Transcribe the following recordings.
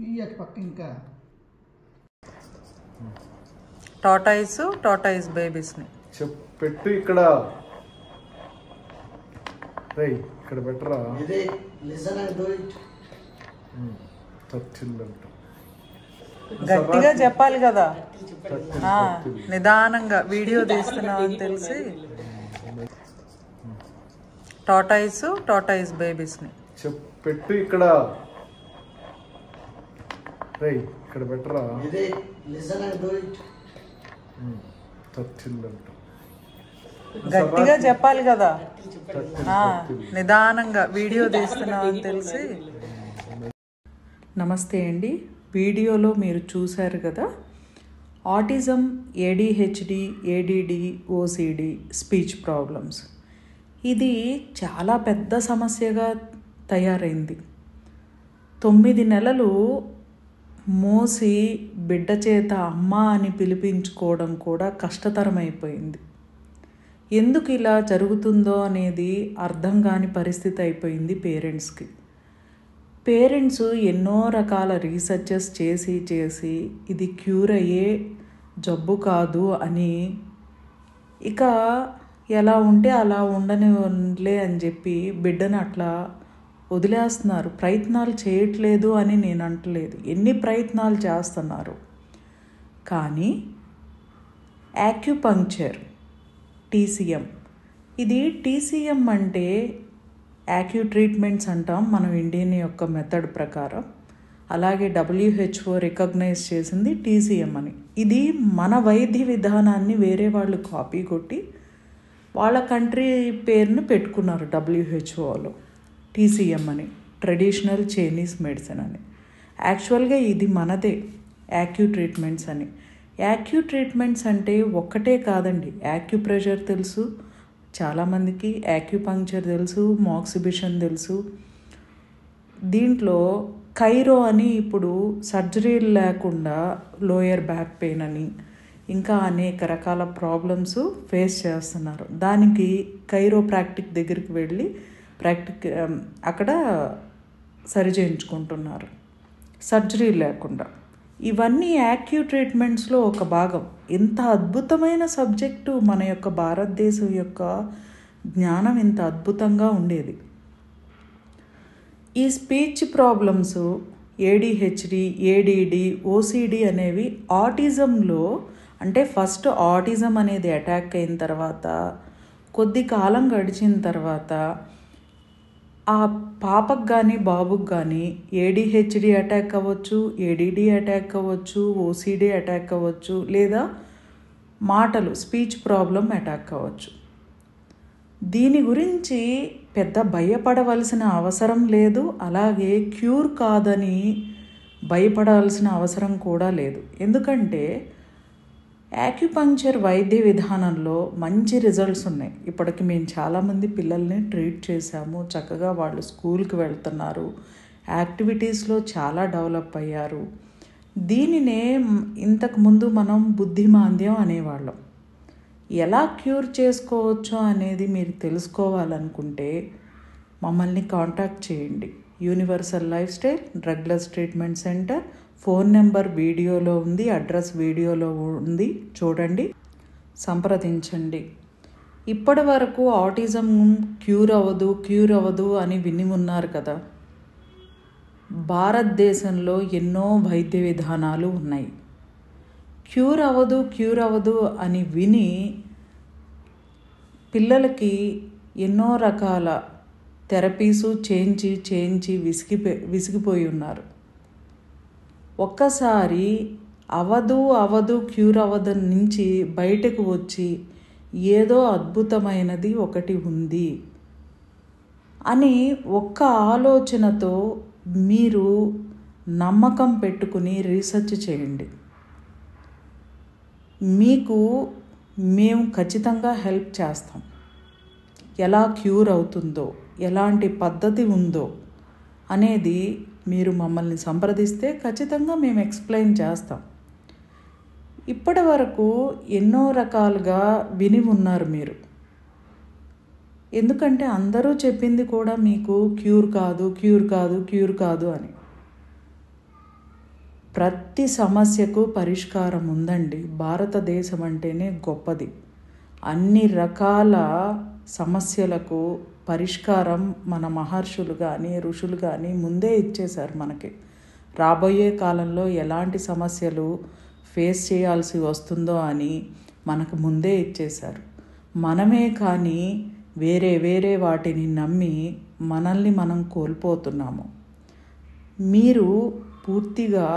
ఈ అటు పక్క ఇంకా టాటాయిస్ బేబీస్ని పెట్టు ఇక్కడ ఇక్కడ బెటరా గట్టిగా చెప్పాలి కదా, నిదానంగా వీడియో తీస్తున్నామని తెలిసి. టాటాయిస్ బేబీస్ని పెట్టు ఇక్కడ ఇక్కడ బెటరా గట్టిగా చెప్పాలి కదా, నిదానంగా వీడియో తీస్తున్నామని తెలిసి. నమస్తే అండి. వీడియోలో మీరు చూశారు కదా, autism, ADHD, ADD, OCD, speech problems. ఇది చాలా పెద్ద సమస్యగా తయారైంది. 9 నెలలు మోసి బిడ్డ చేత అమ్మ అని పిలిపించుకోవడం కూడా కష్టతరమైపోయింది. ఎందుకు ఇలా జరుగుతుందో అనేది అర్థం కాని పరిస్థితి అయిపోయింది పేరెంట్స్కి. పేరెంట్స్ ఎన్నో రకాల రీసెర్చెస్ చేసి ఇది క్యూర్ అయ్యే జబ్బు కాదు అని, ఇక ఎలా ఉంటే అలా ఉండనిలే అని చెప్పి బిడ్డను అట్లా వదిలేస్తున్నారు. ప్రయత్నాలు చేయట్లేదు అని నేను అంటలేదు, ఎన్ని ప్రయత్నాలు చేస్తున్నారు. కానీ యాక్యుపంక్చర్, టీసీఎం, ఇది టీసీఎం అంటే యాక్యూ ట్రీట్మెంట్స్ అంటాం మనం ఇండియన్ యొక్క మెథడ్ ప్రకారం. అలాగే WHO రికగ్నైజ్ చేసింది టీసీఎం అని. ఇది మన వైద్య విధానాన్ని వేరే వాళ్ళు కాపీ కొట్టి వాళ్ళ కంట్రీ పేరును పెట్టుకున్నారు WHOలో, టీసీఎం అని, ట్రెడిషనల్ చైనీస్ మెడిసిన్ అని. యాక్చువల్గా ఇది మనదే యాక్యూ ట్రీట్మెంట్స్ అని. యాక్యూ ట్రీట్మెంట్స్ అంటే ఒక్కటే కాదండి. యాక్యుప్రెషర్ తెలుసు చాలామందికి, యాక్యుపంక్చర్ తెలుసు, మాక్సిబిషన్ తెలుసు. దీంట్లో కైరో అని ఇప్పుడు సర్జరీలు లేకుండా లోయర్ బ్యాక్ పెయిన్ అని ఇంకా అనేక రకాల ప్రాబ్లమ్స్ ఫేస్ చేస్తున్నారు. దానికి కైరోప్రాక్టిక్ దగ్గరికి వెళ్ళి అక్కడ సరి చేయించుకుంటున్నారు సర్జరీ లేకుండా. ఇవన్నీ యాక్యూ ట్రీట్మెంట్స్లో ఒక భాగం. ఇంత అద్భుతమైన సబ్జెక్టు మన యొక్క భారతదేశం యొక్క జ్ఞానం ఇంత అద్భుతంగా ఉండేది. ఈ speech problems, ADHD, ADD, OCD అనేవి ఆటిజంలో, అంటే ఫస్ట్ ఆటిజం అనేది అటాక్ అయిన తర్వాత కొద్ది కాలం గడిచిన తర్వాత ఆ పాపకు కానీ బాబుకు కానీ ఏడిహెచ్డి అటాక్ అవ్వచ్చు, ఏడిడి అటాక్ అవ్వచ్చు, ఓసిడి అటాక్ అవ్వచ్చు, లేదా మాటలు స్పీచ్ ప్రాబ్లం అటాక్ అవ్వచ్చు. దీని గురించి పెద్ద భయపడవలసిన అవసరం లేదు, అలాగే క్యూర్ కాదని భయపడాల్సిన అవసరం కూడా లేదు. ఎందుకంటే యాక్యుపంక్చర్ వైద్య విధానంలో మంచి రిజల్ట్స్ ఉన్నాయి. ఇప్పటికి మేము చాలామంది పిల్లల్ని ట్రీట్ చేశాము. చక్కగా వాళ్ళు స్కూల్కి వెళ్తున్నారు, యాక్టివిటీస్లో చాలా డెవలప్ అయ్యారు. దీనినే ఇంతకుముందు మనం బుద్ధిమాంద్యం అనేవాళ్ళం. ఎలా క్యూర్ చేసుకోవచ్చో అనేది మీరు తెలుసుకోవాలనుకుంటే మమ్మల్ని కాంటాక్ట్ చేయండి. Universal life style drugless treatment centre. Phone number వీడియోలో ఉంది, అడ్రస్ వీడియోలో ఉంది, చూడండి, సంప్రదించండి. ఇప్పటి వరకు ఆటిజం క్యూర్ అవ్వదు అని విని ఉన్నారు కదా. భారతదేశంలో ఎన్నో వైద్య విధానాలు ఉన్నాయి. క్యూర్ అవ్వదు అని విని పిల్లలకి ఎన్నో రకాల థెరపీసు చేయించి విసిగిపోయి ఉన్నారు. ఒక్కసారి క్యూర్ అవ్వదు నుంచి బయటకు వచ్చి ఏదో అద్భుతమైనది ఒకటి ఉంది అని ఒక్క ఆలోచనతో మీరు నమ్మకం పెట్టుకుని రీసెర్చ్ చేయండి. మీకు మేము ఖచ్చితంగా హెల్ప్ చేస్తాం. ఎలా క్యూర్ అవుతుందో, ఎలాంటి పద్ధతి ఉందో అనేది మీరు మమ్మల్ని సంప్రదిస్తే ఖచ్చితంగా మేము ఎక్స్ప్లెయిన్ చేస్తాం. ఇప్పటి వరకు ఎన్నో రకాలుగా విని ఉన్నారు మీరు. ఎందుకంటే అందరూ చెప్పింది కూడా మీకు క్యూర్ కాదు అని. ప్రతి సమస్యకు పరిష్కారం ఉందండి. భారతదేశం అంటేనే గొప్పది. అన్ని రకాల సమస్యలకు పరిష్కారం మన మహర్షులు కానీ ఋషులు కానీ ముందే ఇచ్చేశారు మనకి. రాబోయే కాలంలో ఎలాంటి సమస్యలు ఫేస్ చేయాల్సి వస్తుందో అని మనకు ముందే ఇచ్చేశారు. మనమే కానీ వేరే వాటిని నమ్మి మనల్ని మనం కోల్పోతున్నాము. మీరు పూర్తిగా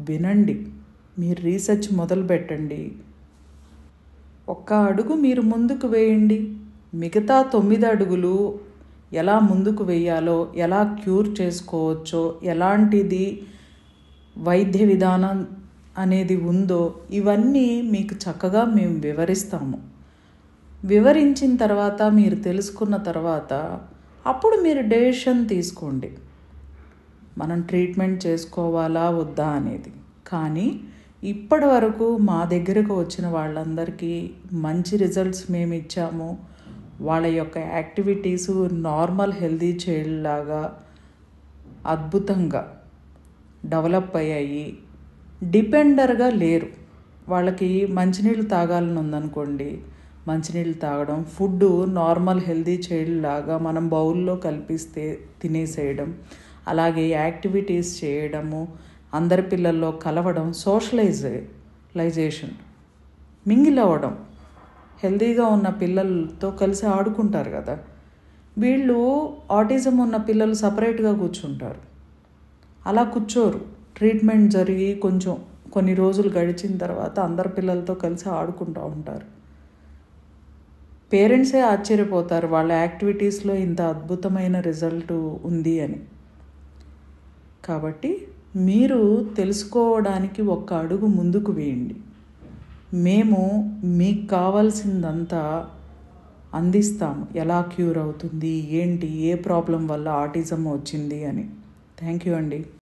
వినండి, మీరు రీసెర్చ్ మొదలు పెట్టండి. ఒక్క అడుగు మీరు ముందుకు వేయండి. మిగతా 9 అడుగులు ఎలా ముందుకు వేయాలో, ఎలా క్యూర్ చేసుకోవచ్చో, ఎలాంటిది వైద్య విధానం అనేది ఉందో ఇవన్నీ మీకు చక్కగా మేము వివరిస్తాము. వివరించిన తర్వాత మీరు తెలుసుకున్న తర్వాత అప్పుడు మీరు డెసిషన్ తీసుకోండి, మనం ట్రీట్మెంట్ చేసుకోవాలా వద్దా అనేది. కానీ ఇప్పటి వరకు మా దగ్గరకు వచ్చిన వాళ్ళందరికీ మంచి రిజల్ట్స్ మేము ఇచ్చాము. వాళ్ళ యొక్క యాక్టివిటీసు నార్మల్ హెల్దీ చైల్డ్ లాగా అద్భుతంగా డెవలప్ అయ్యాయి. డిపెండర్గా లేరు. వాళ్ళకి మంచినీళ్ళు తాగాలని ఉందనుకోండి, మంచినీళ్ళు తాగడం, ఫుడ్ నార్మల్ హెల్దీ చైల్డ్ లాగా మనం బౌల్లో కల్పిస్తే తినేసేయడం, అలాగే యాక్టివిటీస్ చేయడము, అందరి పిల్లల్లో కలవడం, సోషలైజేషన్, మింగిల్ అవ్వడం, హెల్దీగా ఉన్న పిల్లలతో కలిసి ఆడుకుంటారు కదా. వీళ్ళు ఆటిజం ఉన్న పిల్లలు సపరేట్గా కూర్చుంటారు, అలా కూర్చోరు. ట్రీట్మెంట్ జరిగి కొన్ని రోజులు గడిచిన తర్వాత అందరి పిల్లలతో కలిసి ఆడుకుంటూ ఉంటారు. పేరెంట్సే ఆశ్చర్యపోతారు వాళ్ళ యాక్టివిటీస్లో ఇంత అద్భుతమైన రిజల్ట్ ఉంది అని. కాబట్టి మీరు తెలుసుకోవడానికి ఒక్క అడుగు ముందుకు వేయండి. మేము మీకు కావాల్సిందంతా అందిస్తాము. ఎలా క్యూర్ అవుతుంది, ఏంటి, ఏ ప్రాబ్లం వల్ల ఆటిజం వచ్చింది అని. థ్యాంక్ యూ అండి.